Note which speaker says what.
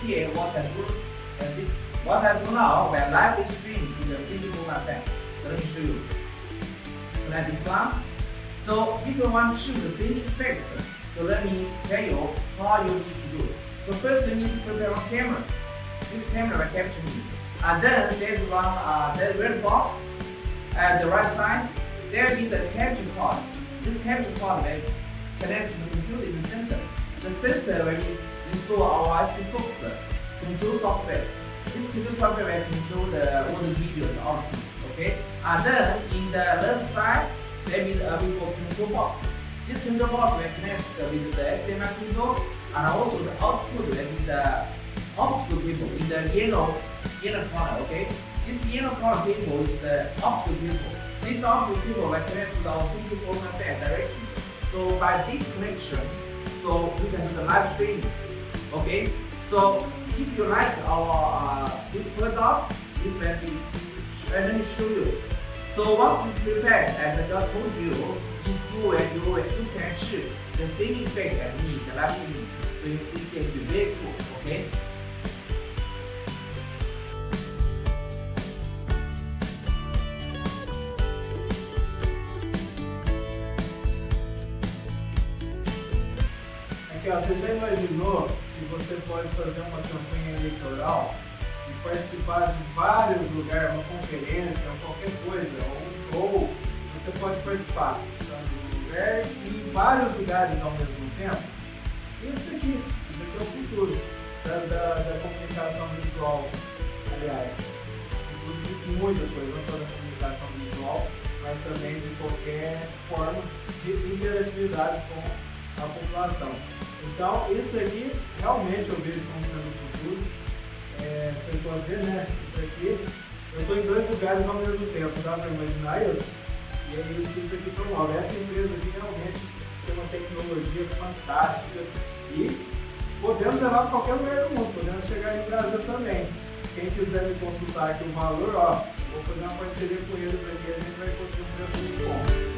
Speaker 1: here what I do, what I do now when live stream to the digital effect. So let me show you. So like this one. So if you want to choose the same effects, so let me tell you how you need to do. So first you need to prepare a camera. This camera will capture me. And then there's one the red box at the right side. There is the capture card. This capture card will connect to the computer in the center. The center will install our HD Focus control software. This control software will control all the videos output. Okay. And then in the left side there is a control box. This control box will connect with the HDMI control, and also the output will be the optical cable in the yellow corner. Okay. This yellow corner cable is the optical cable. This optical cable will connect to our digital effect direction. So by this connection, so we can do the live streaming. Okay. So if you like our these products, this will be. Let me show you. So once you prepare, as I just told you, you can achieve the same effect as me, the live streaming. So you see, it can be very cool. Okay.
Speaker 2: Aqui, ó, você já imaginou que você pode fazer uma campanha eleitoral e participar de vários lugares, uma conferência, qualquer coisa, ou você pode participar de um lugar e em vários lugares ao mesmo tempo? Isso aqui é o futuro da comunicação visual, aliás, de muitas coisas, não só da comunicação visual, mas também de qualquer forma de interatividade com a população. Então, isso aqui realmente eu vejo como sendo o futuro. Vocês podem ver, né? Isso aqui, eu estou em dois lugares ao mesmo tempo, dá para imaginar isso? E é isso que isso aqui promove. Essa empresa aqui realmente tem uma tecnologia fantástica e podemos levar para qualquer lugar do mundo, podemos chegar no Brasil também. Quem quiser me consultar aqui o valor, ó, eu vou fazer uma parceria com eles aqui, a gente vai conseguir um preço muito bom.